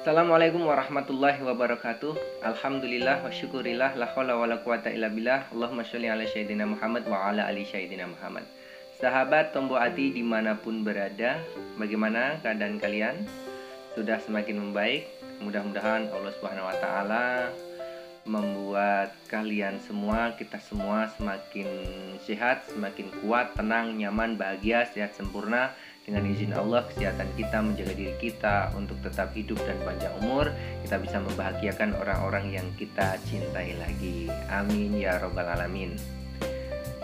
Assalamualaikum warahmatullahi wabarakatuh. Alhamdulillah wa syukurillah la haula wala quwata illa billah. Allahumma sholli ala sayyidina Muhammad wa ala ali sayyidina Muhammad. Sahabat Tombo Ati dimanapun berada, bagaimana keadaan kalian? Sudah semakin membaik? Mudah-mudahan Allah Subhanahu wa taala membuat kalian semua, kita semua semakin sehat, semakin kuat, tenang, nyaman, bahagia, sehat sempurna. Dengan izin Allah, kesehatan kita, menjaga diri kita untuk tetap hidup dan panjang umur. Kita bisa membahagiakan orang-orang yang kita cintai lagi. Amin ya robbal alamin.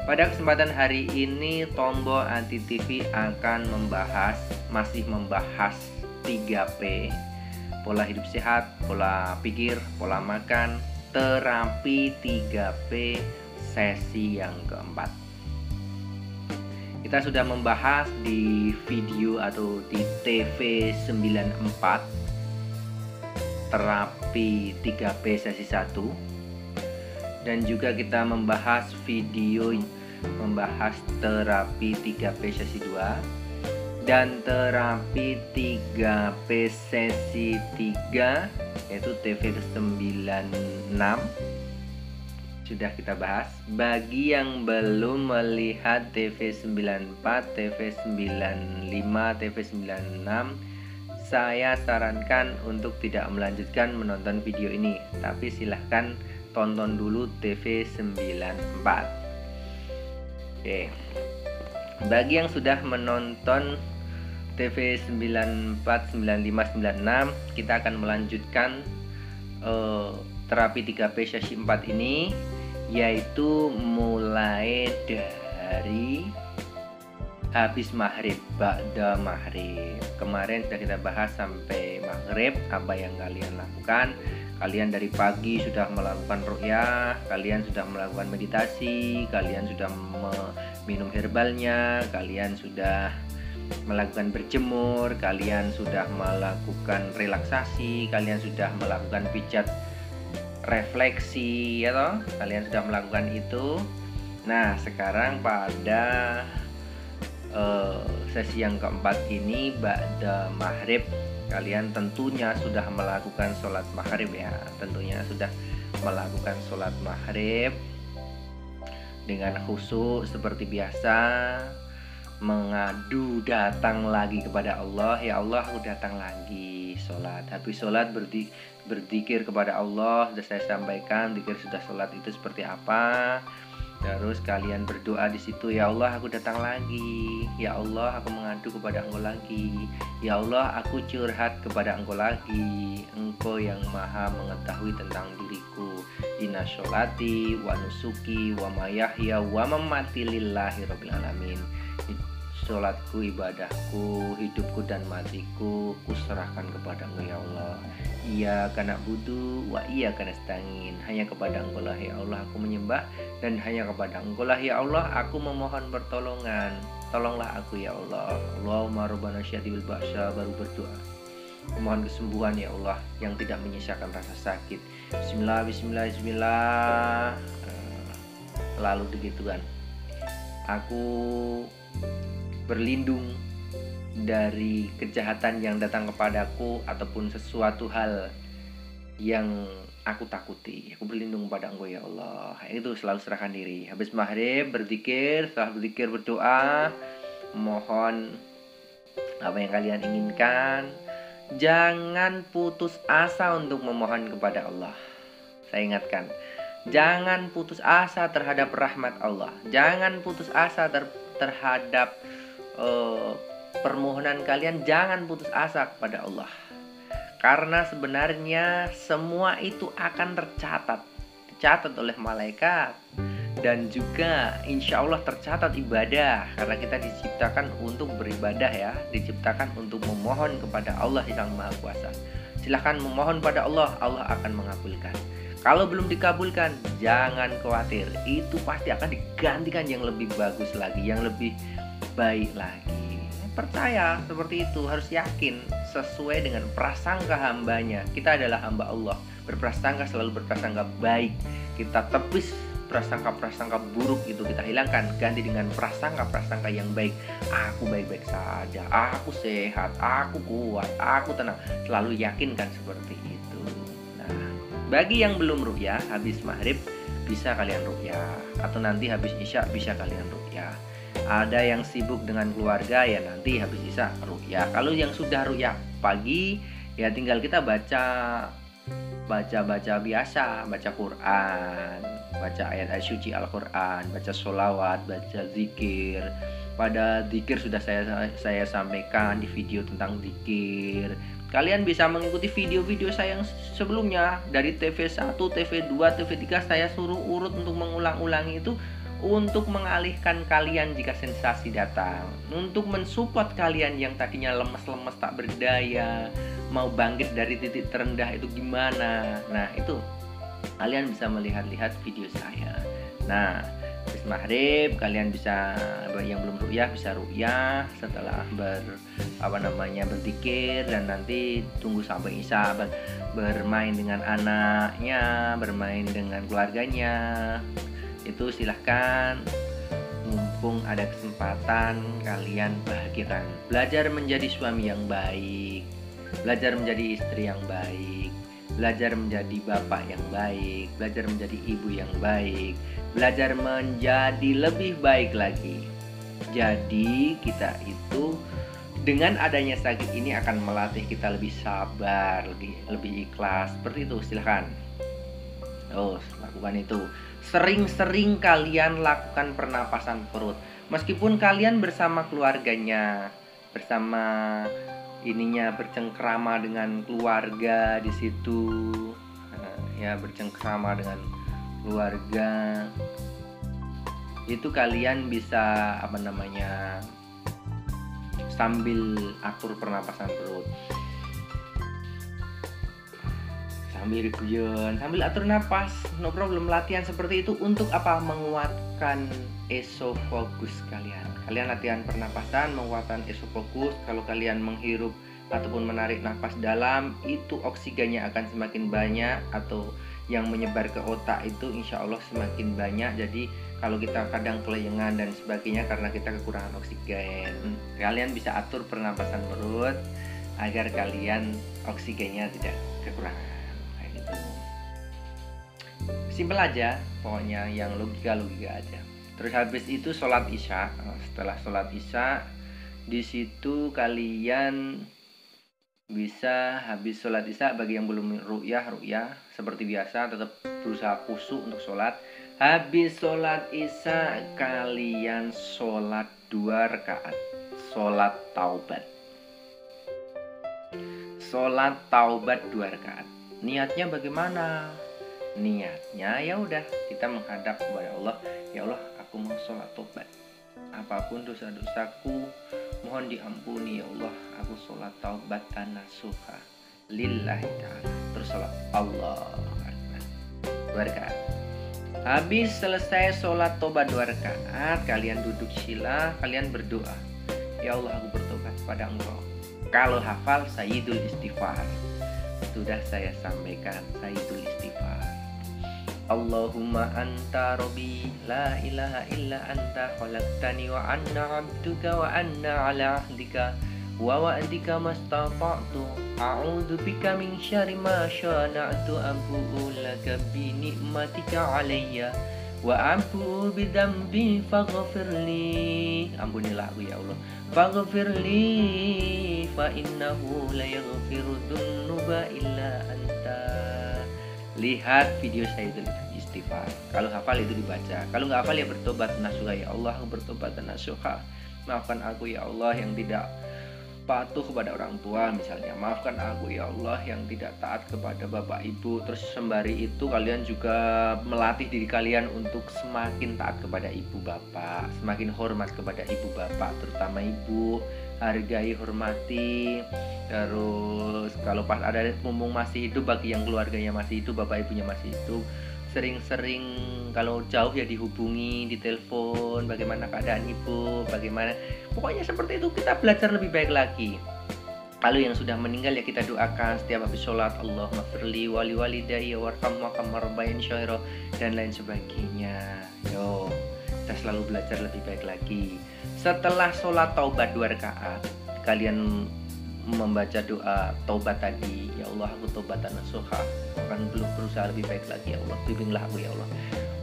Pada kesempatan hari ini, Tombo Ati TV akan masih membahas 3P: pola hidup sehat, pola pikir, pola makan, terapi 3P sesi yang keempat. Kita sudah membahas di video atau di TV 94 terapi 3P sesi 1, dan juga kita membahas video membahas terapi 3P sesi 2 dan terapi 3P sesi 3, yaitu TV 96 sudah kita bahas. Bagi yang belum melihat TV 94, TV 95, TV 96, saya sarankan untuk tidak melanjutkan menonton video ini, tapi silahkan tonton dulu TV 94. Oke. Bagi yang sudah menonton TV 94, 95, 96, kita akan melanjutkan terapi 3P sesi 4 ini, yaitu mulai dari habis maghrib, ba'da maghrib. Kemarin sudah kita bahas sampai maghrib, apa yang kalian lakukan. Kalian dari pagi sudah melakukan ruqyah, kalian sudah melakukan meditasi, kalian sudah minum herbalnya, kalian sudah melakukan berjemur, kalian sudah melakukan relaksasi, kalian sudah melakukan pijat refleksi, ya toh? Kalian sudah melakukan itu. Nah, sekarang pada sesi yang keempat ini, ba'da maghrib, kalian tentunya sudah melakukan sholat maghrib ya. Tentunya sudah melakukan sholat maghrib dengan khusyuk seperti biasa, mengadu datang lagi kepada Allah. Ya Allah, aku datang lagi sholat. Habis sholat berzikir kepada Allah. Sudah saya sampaikan zikir sudah sholat itu seperti apa. Terus kalian berdoa di situ, ya Allah, aku datang lagi. Ya Allah, aku mengadu kepada Engkau lagi. Ya Allah, aku curhat kepada Engkau lagi. Engkau yang maha mengetahui tentang diriku. Inna sholati wa nusuki wa mayahya wa mamati lillahi rabbil alamin. Sholatku, ibadahku, hidupku dan matiku kuserahkan kepada-Mu ya Allah. Iyyaka na'budu wa iyyaka nasta'in. Hanya kepada Engkau lah ya Allah aku menyembah, dan hanya kepada Engkau lah ya Allah aku memohon pertolongan. Tolonglah aku ya Allah. Allahumma rabbana syadidul ba'sa, baru berdoa memohon kesembuhan ya Allah yang tidak menyisakan rasa sakit. Bismillah, bismillah, bismillah. Lalu begituan. Aku berlindung dari kejahatan yang datang kepadaku ataupun sesuatu hal yang aku takuti. Aku berlindung kepada Engkau ya Allah. Itu selalu serahkan diri. Habis maghrib berzikir, setelah berzikir berdoa, mohon apa yang kalian inginkan. Jangan putus asa untuk memohon kepada Allah. Saya ingatkan, jangan putus asa terhadap rahmat Allah. Jangan putus asa terhadap permohonan kalian. Jangan putus asa kepada Allah, karena sebenarnya semua itu akan dicatat oleh malaikat, dan juga insya Allah tercatat ibadah, karena kita diciptakan untuk beribadah ya, diciptakan untuk memohon kepada Allah yang Maha Kuasa. Silahkan memohon pada Allah, Allah akan mengabulkan. Kalau belum dikabulkan, jangan khawatir, itu pasti akan digantikan yang lebih bagus lagi, yang lebih baik lagi. Percaya seperti itu, harus yakin sesuai dengan prasangka hambanya. Kita adalah hamba Allah, berprasangka selalu berprasangka baik. Kita tepis prasangka-prasangka buruk itu kita hilangkan, ganti dengan prasangka-prasangka yang baik. Aku baik-baik saja, aku sehat, aku kuat, aku tenang. Selalu yakinkan seperti itu. Nah, bagi yang belum ruqyah, habis maghrib bisa kalian ruqyah, atau nanti habis isya bisa kalian ruqyah. Ada yang sibuk dengan keluarga, ya nanti habis isya ruqyah. Kalau yang sudah ruqyah pagi, ya tinggal kita baca biasa, baca Quran, baca ayat-ayat suci Al-Quran, baca sholawat, baca zikir. Pada zikir sudah saya sampaikan di video tentang zikir. Kalian bisa mengikuti video-video saya yang sebelumnya dari TV1, TV2, TV3. Saya suruh urut untuk mengulang-ulangi itu untuk mengalihkan kalian jika sensasi datang, untuk mensupport kalian yang tadinya lemes-lemes tak berdaya, mau bangkit dari titik terendah itu gimana. Nah, itu kalian bisa melihat-lihat video saya. Nah, habis maghrib kalian bisa, yang belum ruqyah bisa ruqyah setelah berzikir, dan nanti tunggu sampai isya, bermain dengan anaknya, bermain dengan keluarganya. Itu silahkan, mumpung ada kesempatan, kalian bahagiakan. Belajar menjadi suami yang baik, belajar menjadi istri yang baik, belajar menjadi bapak yang baik, belajar menjadi ibu yang baik, belajar menjadi lebih baik lagi. Jadi kita itu dengan adanya sakit ini akan melatih kita lebih sabar, lebih ikhlas. Seperti itu, silahkan. Lakukan itu. Sering-sering kalian lakukan pernapasan perut. Meskipun kalian bersama keluarganya, bersama bercengkrama dengan keluarga di situ, ya bercengkrama dengan keluarga, itu kalian bisa sambil atur pernapasan perut, sambil guyon, sambil atur napas, no problem. Latihan seperti itu untuk apa? Menguatkan esofagus kalian. Kalian latihan pernapasan, menguatkan esofagus. Kalau kalian menghirup ataupun menarik nafas dalam, itu oksigennya akan semakin banyak, atau yang menyebar ke otak itu insya Allah semakin banyak. Jadi kalau kita kadang kelayangan dan sebagainya karena kita kekurangan oksigen, kalian bisa atur pernapasan perut agar kalian oksigennya tidak kekurangan. Simpel aja, pokoknya yang logika aja. Terus habis itu sholat isya. Setelah sholat isya, di situ kalian bisa, habis sholat isya, bagi yang belum ruqyah seperti biasa, tetap berusaha khusyuk untuk sholat. Habis sholat isya kalian sholat 2 rakaat, sholat taubat. Sholat taubat 2 rakaat. Niatnya bagaimana? Niatnya ya udah, kita menghadap kepada Allah. Ya Allah, aku mau sholat taubat. Apapun dosa-dosaku mohon diampuni ya Allah. Aku sholat taubat nasuha lillahi ta'ala. Terus sholat Allah Akbar 2 rakaat. Habis selesai sholat taubat 2 rakaat, kalian duduk sila, kalian berdoa. Ya Allah, aku bertobat pada Engkau. Kalau hafal Sayyidul Istighfar, sudah saya sampaikan Sayyidul Istighfar. Allahumma anta rabbi la ilaha illa anta khalaqtani wa anna abduka wa anna ala ahdika wa wa'dika mastata'tu a'udzu bika min syarri ma syana'tu abu'u laka bi ni'matika alayya wa abu'u bi dzambi faghfirli. Ampunilah aku ya Allah. Faghfirli fa innahu la yaghfiru dzunuba illa anta. Lihat video Sayyidul Istighfar. Kalau hafal itu dibaca. Kalau nggak hafal ya bertobat nasuha. Ya Allah, aku bertobat nasuha. Maafkan aku ya Allah yang tidak patuh kepada orang tua misalnya. Maafkan aku ya Allah yang tidak taat kepada bapak ibu. Terus sembari itu kalian juga melatih diri kalian untuk semakin taat kepada ibu bapak, semakin hormat kepada ibu bapak, terutama ibu. Hargai, hormati. Terus kalau pas ada mumpung masih hidup, bagi yang keluarganya masih hidup, bapak ibunya masih hidup, sering-sering kalau jauh ya dihubungi, ditelepon, bagaimana keadaan ibu, bagaimana, pokoknya seperti itu. Kita belajar lebih baik lagi. Kalau yang sudah meninggal ya kita doakan setiap habis sholat, Allahumma firli wali walidayya warhamhuma kama rabbayani shaghira dan lain sebagainya. Yo, kita selalu belajar lebih baik lagi. Setelah sholat taubat 2 rakaat, kalian membaca doa taubat tadi, ya Allah aku taubatan nasuha, akan belum berusaha lebih baik lagi ya Allah, bimbinglah aku ya Allah.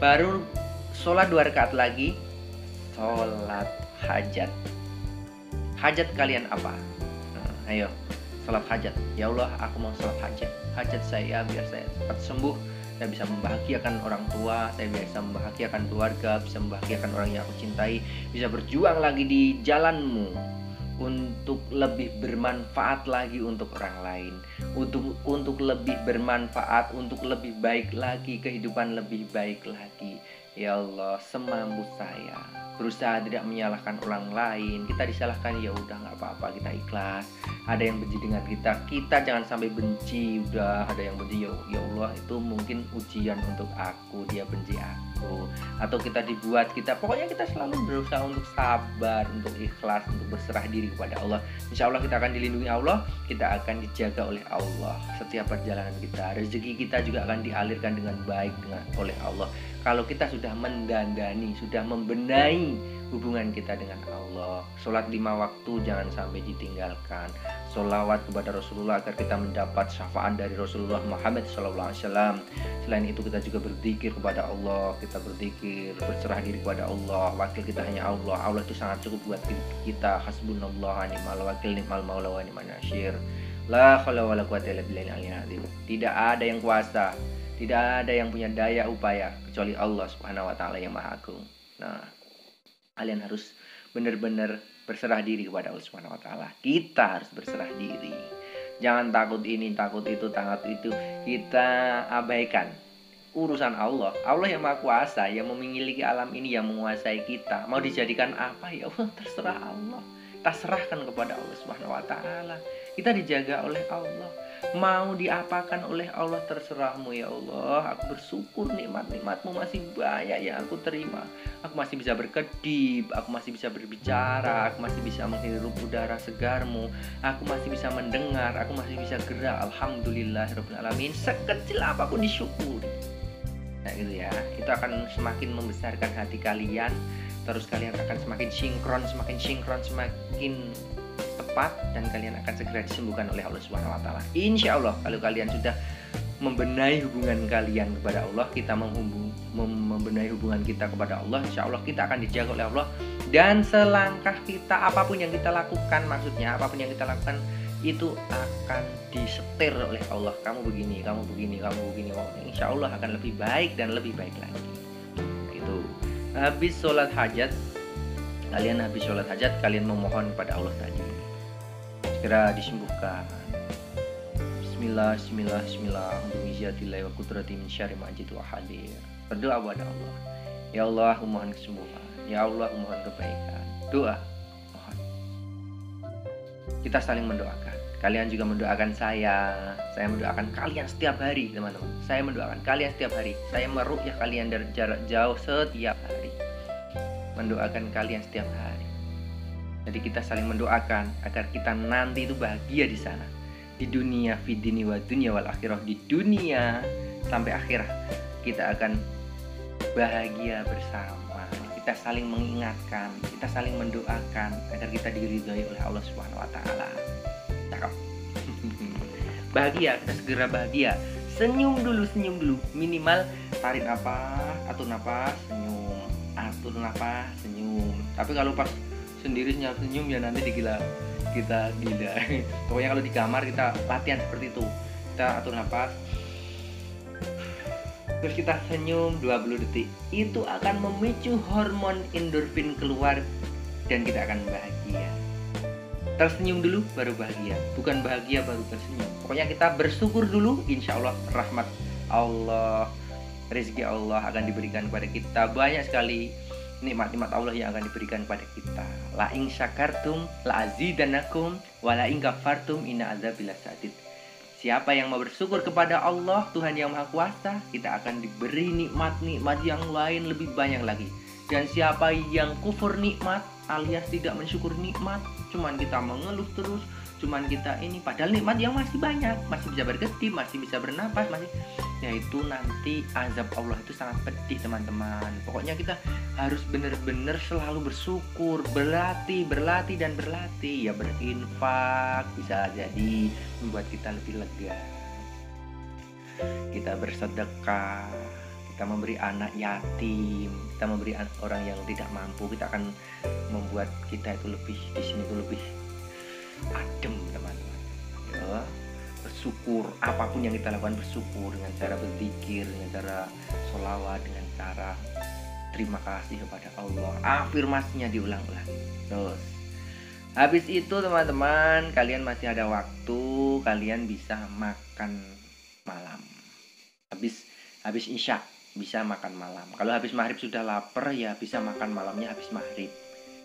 Baru sholat 2 rakaat lagi, sholat hajat. Hajat kalian apa? Ayo, sholat hajat. Ya Allah, aku mau sholat hajat. Hajat saya biar saya cepat sembuh, saya bisa membahagiakan orang tua, saya bisa membahagiakan keluarga, bisa membahagiakan orang yang aku cintai, bisa berjuang lagi di jalanmu untuk lebih bermanfaat lagi untuk orang lain, untuk lebih bermanfaat, untuk lebih baik lagi, kehidupan lebih baik lagi. Ya Allah, semampu saya berusaha tidak menyalahkan orang lain. Kita disalahkan ya udah nggak apa-apa, kita ikhlas. Ada yang benci dengan kita jangan sampai benci. Udah ada yang benci, ya Allah itu mungkin ujian untuk aku, dia benci aku, atau kita dibuat, pokoknya kita selalu berusaha untuk sabar, untuk ikhlas, untuk berserah diri kepada Allah. Insya Allah kita akan dilindungi Allah, kita akan dijaga oleh Allah setiap perjalanan kita. Rezeki kita juga akan dialirkan dengan baik oleh Allah. Kalau kita sudah mendandani, sudah membenahi hubungan kita dengan Allah. Sholat 5 waktu jangan sampai ditinggalkan. Sholawat kepada Rasulullah agar kita mendapat syafaat dari Rasulullah Muhammad SAW. Selain itu kita juga berzikir kepada Allah. Kita berzikir, berserah diri kepada Allah. Wakil kita hanya Allah. Allah itu sangat cukup buat kita. Hasbunallah wa ni'mal wakil, ni'mal maula wa ni'man nasir. La haula wala quwwata illa billahil aliyyil azim. Tidak ada yang kuasa, tidak ada yang punya daya upaya kecuali Allah Subhanahu wa taala yang Maha Agung. Nah, kalian harus benar-benar berserah diri kepada Allah Subhanahu wa taala. Kita harus berserah diri. Jangan takut ini, takut itu, takut itu. Kita abaikan urusan Allah. Allah yang Maha Kuasa, yang memiliki alam ini, yang menguasai kita. Mau dijadikan apa ya Allah, terserah Allah. Kita serahkan kepada Allah Subhanahu wa taala. Kita dijaga oleh Allah. Mau diapakan oleh Allah terserahmu ya Allah. Aku bersyukur nikmat-nikmatmu masih banyak yang aku terima. Aku masih bisa berkedip, aku masih bisa berbicara, aku masih bisa menghirup udara segarmu, aku masih bisa mendengar, aku masih bisa gerak. Alhamdulillahirabbil alamin. Sekecil apapun disyukuri. Nah gitu ya. Itu akan semakin membesarkan hati kalian. Terus kalian akan semakin sinkron, semakin tepat, dan kalian akan segera disembuhkan oleh Allah Subhanahu wa taala. Insya Allah kalau kalian sudah membenahi hubungan kalian kepada Allah, kita membenahi hubungan kita kepada Allah, insya Allah kita akan dijaga oleh Allah. Dan selangkah kita, apapun yang kita lakukan, maksudnya apapun yang kita lakukan itu akan disetir oleh Allah. Kamu begini, kamu begini, kamu begini. Insya Allah akan lebih baik dan lebih baik lagi. Itu habis sholat hajat, kalian memohon kepada Allah tadi segera disembuhkan. Bismillah, bismillah, bismillah. Wa qudrati min syarri ma ajidu wa hadir. Berdoa kepada Allah. Ya Allah, aku mohon kesembuhan. Ya Allah, aku mohon kebaikan. Doa, mohon. Kita saling mendoakan. Kalian juga mendoakan saya mendoakan kalian setiap hari, teman-teman. Saya mendoakan kalian setiap hari. Saya meruqyah kalian dari jarak jauh setiap hari. Mendoakan kalian setiap hari. Jadi kita saling mendoakan agar kita nanti itu bahagia di sana, di dunia, fidini wa dunia wal akhirah. Di dunia sampai akhirat kita akan bahagia bersama. Kita saling mengingatkan, kita saling mendoakan agar kita diridhai oleh Allah Subhanahu wa taala. Cakep. Bahagia, kita segera bahagia. Senyum dulu, minimal tarik napas, atur napas, senyum, atur napas, senyum. Tapi kalau pas sendiri senyum ya nanti kita gila. Pokoknya kalau di kamar kita latihan seperti itu. Kita atur napas, terus kita senyum 20 detik. Itu akan memicu hormon endorfin keluar dan kita akan bahagia. Tersenyum dulu baru bahagia, bukan bahagia baru tersenyum. Pokoknya kita bersyukur dulu, insya Allah rahmat Allah, rezeki Allah akan diberikan kepada kita. Banyak sekali nikmat-nikmat Allah yang akan diberikan kepada kita. La in syakartum la azidannakum wa la in kafartum inna adzabi lasyadid. Siapa yang mau bersyukur kepada Allah, Tuhan yang Maha Kuasa, kita akan diberi nikmat-nikmat yang lain lebih banyak lagi. Dan siapa yang kufur nikmat alias tidak mensyukur nikmat, cuman kita mengeluh terus, cuman kita ini, padahal nikmat yang masih banyak, masih bisa berkedip, masih bisa bernapas, masih, yaitu nanti azab Allah itu sangat pedih teman-teman. Pokoknya kita harus benar-benar selalu bersyukur, berlatih dan berlatih, ya berinfak bisa jadi membuat kita lebih lega, kita bersedekah, kita memberi anak yatim, kita memberi orang yang tidak mampu, kita akan membuat kita itu lebih, di sini itu lebih adem teman-teman. Ya, bersyukur, apapun yang kita lakukan bersyukur dengan cara berzikir, dengan cara sholawat, dengan cara terima kasih kepada Allah. Afirmasinya diulang-ulang. Terus habis itu teman-teman, kalian masih ada waktu, kalian bisa makan malam. Habis isya bisa makan malam. Kalau habis maghrib sudah lapar, ya bisa makan malamnya habis maghrib.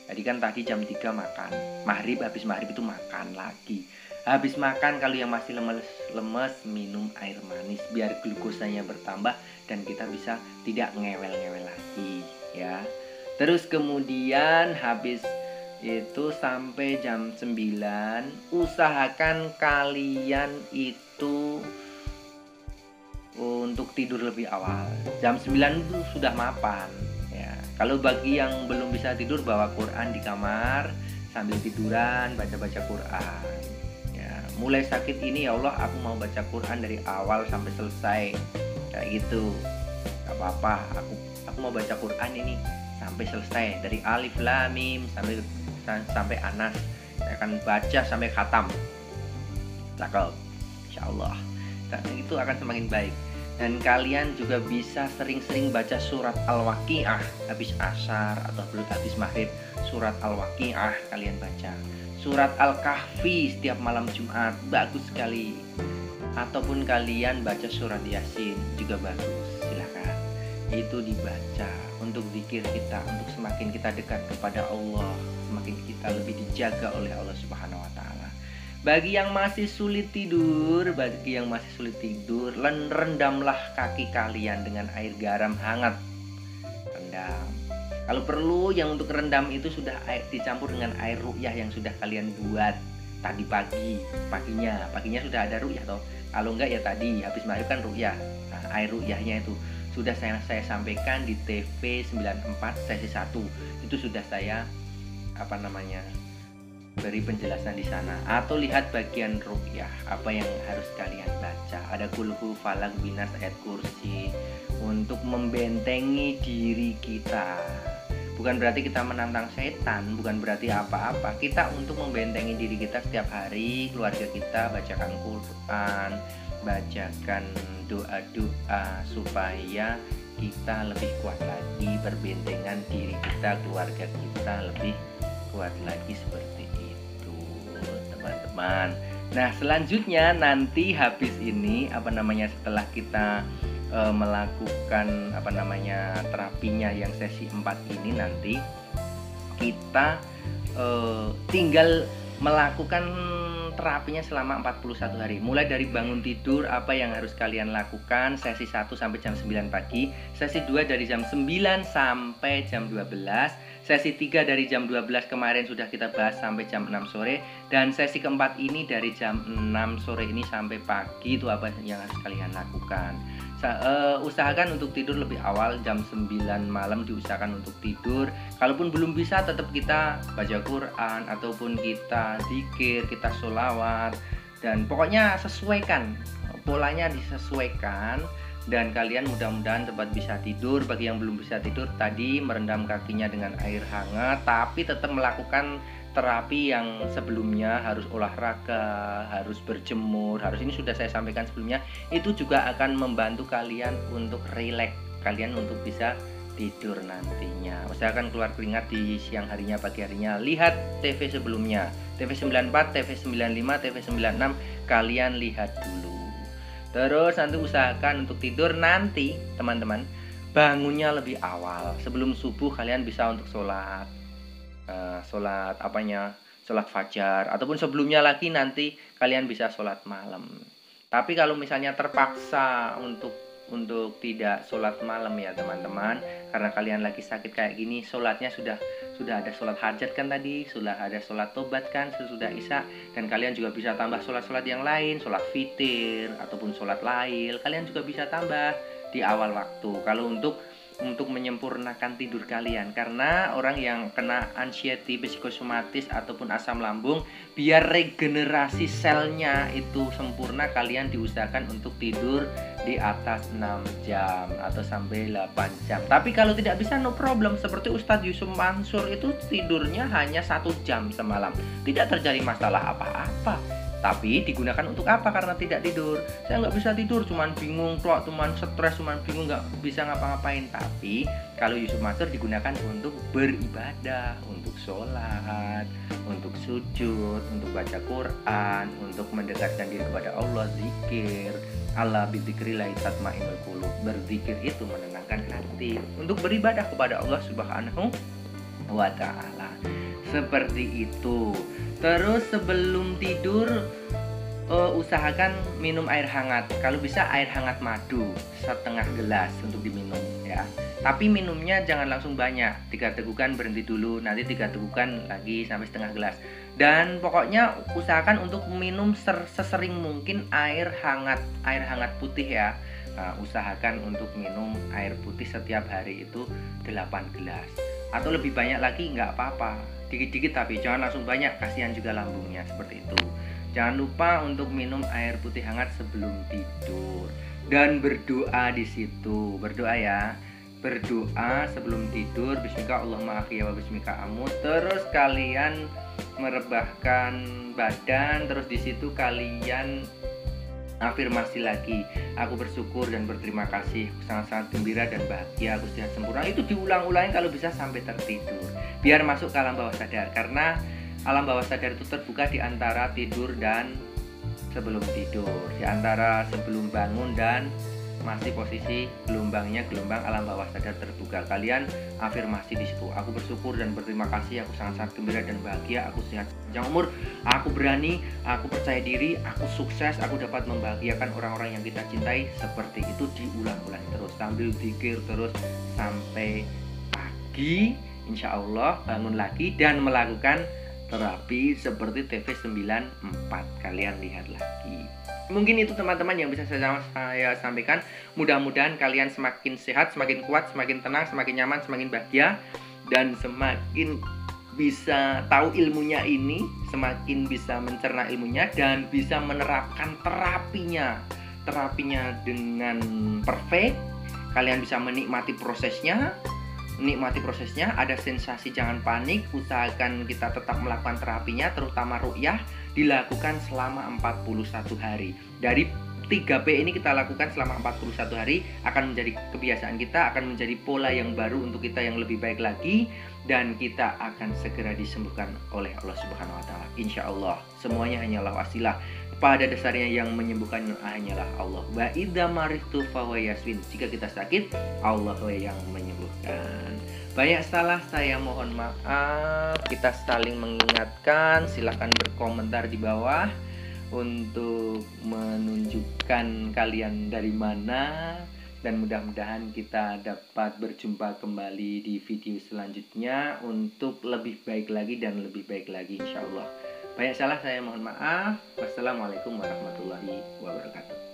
Jadi kan tadi jam 3 makan, maghrib, habis maghrib itu makan lagi. Habis makan kalau yang masih lemes minum air manis biar glukosanya bertambah dan kita bisa tidak ngewel-ngewel lagi ya. Terus kemudian habis itu sampai jam 9 usahakan kalian itu untuk tidur lebih awal. Jam 9 itu sudah mapan ya. Kalau bagi yang belum bisa tidur, bawa Quran di kamar sambil tiduran, baca-baca Quran ya. Mulai sakit ini, ya Allah aku mau baca Quran dari awal sampai selesai kayak gitu, gak apa-apa, aku mau baca Quran ini sampai selesai, dari alif lam mim sampai Anas, saya akan baca sampai khatam. Cakep, insyaallah. Dan itu akan semakin baik. Dan kalian juga bisa sering-sering baca surat Al-Waqiah habis asar atau habis maghrib. Surat Al-Waqiah kalian baca. Surat Al-Kahfi setiap malam Jumat, bagus sekali. Ataupun kalian baca surat Yasin juga bagus, silakan. Itu dibaca untuk zikir kita, untuk semakin kita dekat kepada Allah, semakin kita lebih dijaga oleh Allah Subhanahu wa taala. Bagi yang masih sulit tidur, rendamlah kaki kalian dengan air garam hangat. Rendam. Kalau perlu, yang untuk rendam itu sudah dicampur dengan air ruqyah yang sudah kalian buat tadi paginya sudah ada ruqyah toh. Kalau enggak ya tadi habis maghrib kan ruqyah. Nah, air ruqyahnya itu sudah saya sampaikan di TV 94 sesi 1. Itu sudah saya beri penjelasan di sana, atau lihat bagian ruqyah apa yang harus kalian baca. Ada kulhu, falak, binas, ayat kursi untuk membentengi diri kita. Bukan berarti kita menantang setan, bukan berarti apa-apa. Kita untuk membentengi diri kita setiap hari, keluarga kita bacakan Quran, bacakan doa-doa supaya kita lebih kuat lagi, berbentengan diri kita, keluarga kita lebih kuat lagi seperti itu, teman-teman. Nah, selanjutnya nanti habis ini setelah kita melakukan terapinya yang sesi 4 ini, nanti kita tinggal melakukan terapinya selama 41 hari. Mulai dari bangun tidur, apa yang harus kalian lakukan, sesi 1 sampai jam 9 pagi, sesi 2 dari jam 9 sampai jam 12, sesi 3 dari jam 12 kemarin sudah kita bahas sampai jam 6 sore, dan sesi keempat ini dari jam 6 sore ini sampai pagi, itu apa yang harus kalian lakukan. Usahakan untuk tidur lebih awal, jam 9 malam diusahakan untuk tidur. Kalaupun belum bisa, tetap kita baca Quran ataupun kita zikir, kita sholawat, dan pokoknya sesuaikan, polanya disesuaikan, dan kalian mudah-mudahan cepat bisa tidur. Bagi yang belum bisa tidur, tadi merendam kakinya dengan air hangat, tapi tetap melakukan terapi yang sebelumnya, harus olahraga, harus berjemur, ini sudah saya sampaikan sebelumnya. Itu juga akan membantu kalian untuk rileks, kalian untuk bisa tidur nantinya. Usahakan keluar keringat di siang harinya, pagi harinya. Lihat TV sebelumnya, TV 94, TV 95, TV 96, kalian lihat dulu. Terus nanti usahakan untuk tidur nanti, teman-teman, bangunnya lebih awal. Sebelum subuh kalian bisa untuk sholat fajar, ataupun sebelumnya lagi nanti kalian bisa sholat malam. Tapi kalau misalnya terpaksa untuk tidak sholat malam ya teman-teman, karena kalian lagi sakit kayak gini, sholatnya sudah ada sholat hajat kan tadi, sudah ada sholat tobat kan sesudah isya, dan kalian juga bisa tambah sholat-sholat yang lain, sholat fitir ataupun sholat lail, kalian juga bisa tambah di awal waktu. Kalau untuk menyempurnakan tidur kalian, karena orang yang kena anxiety psikosomatis ataupun asam lambung, biar regenerasi selnya itu sempurna, kalian diusahakan untuk tidur di atas 6 jam atau sampai 8 jam. Tapi kalau tidak bisa, no problem. Seperti Ustadz Yusuf Mansur itu tidurnya hanya 1 jam semalam, tidak terjadi masalah apa-apa. Tapi digunakan untuk apa? Karena tidak tidur. Saya nggak bisa tidur, cuman bingung, cuman stres, cuman bingung, nggak bisa ngapa-ngapain. Tapi kalau Yusuf Mansur digunakan untuk beribadah, untuk sholat, untuk sujud, untuk baca Quran, untuk mendekatkan diri kepada Allah, zikir. Allah bidzikrillah tatmainnul qulub. Berzikir itu menenangkan hati. Untuk beribadah kepada Allah Subhanahu wa ta'ala. Seperti itu. Terus sebelum tidur usahakan minum air hangat. Kalau bisa air hangat madu 1/2 gelas untuk diminum ya. Tapi minumnya jangan langsung banyak. 3 tegukan berhenti dulu, nanti 3 tegukan lagi sampai 1/2 gelas. Dan pokoknya usahakan untuk minum sesering mungkin air hangat putih ya. Nah, usahakan untuk minum air putih setiap hari itu 8 gelas. Atau lebih banyak lagi nggak apa-apa, dikit-dikit, tapi jangan langsung banyak, kasihan juga lambungnya. Seperti itu. Jangan lupa untuk minum air putih hangat sebelum tidur dan berdoa di situ. Berdoa ya, berdoa sebelum tidur. Bismika Allahumma ahya wa bismika amut. Terus kalian merebahkan badan, terus di situ kalian afirmasi lagi, aku bersyukur dan berterima kasih, aku sangat-sangat gembira dan bahagia, aku sehat sempurna. Itu diulang-ulang kalau bisa sampai tertidur, biar masuk ke alam bawah sadar. Karena alam bawah sadar itu terbuka di antara tidur dan sebelum tidur, di antara sebelum bangun dan masih posisi gelombang alam bawah sadar terbuka. Kalian afirmasi di situ, aku bersyukur dan berterima kasih, aku sangat-sangat gembira dan bahagia, aku sehat panjang umur, aku berani, aku percaya diri, aku sukses, aku dapat membahagiakan orang-orang yang kita cintai. Seperti itu diulang-ulang terus sambil zikir terus sampai pagi. Insya Allah bangun lagi dan melakukan terapi seperti TV94. Kalian lihat lagi. Mungkin itu teman-teman yang bisa saya sampaikan. Mudah-mudahan kalian semakin sehat, semakin kuat, semakin tenang, semakin nyaman, semakin bahagia, dan semakin bisa tahu ilmunya ini, semakin bisa mencerna ilmunya, dan bisa menerapkan terapinya dengan perfect. Kalian bisa menikmati prosesnya, ada sensasi, jangan panik. Usahakan kita tetap melakukan terapinya, terutama ruqyah dilakukan selama 41 hari. Dari 3P ini kita lakukan selama 41 hari, akan menjadi kebiasaan kita, akan menjadi pola yang baru untuk kita yang lebih baik lagi, dan kita akan segera disembuhkan oleh Allah Subhanahu wa taala. Insya Allah, semuanya hanyalah wasilah. Pada dasarnya yang menyembuhkan hanyalah Allah. Wa idza maritu fahuwa yaswin. Jika kita sakit, Allah yang menyembuhkan. Banyak salah, saya mohon maaf. Kita saling mengingatkan. Silahkan berkomentar di bawah untuk menunjukkan kalian dari mana. Dan mudah-mudahan kita dapat berjumpa kembali di video selanjutnya untuk lebih baik lagi dan lebih baik lagi, insya Allah. Banyak salah, saya mohon maaf. Wassalamualaikum warahmatullahi wabarakatuh.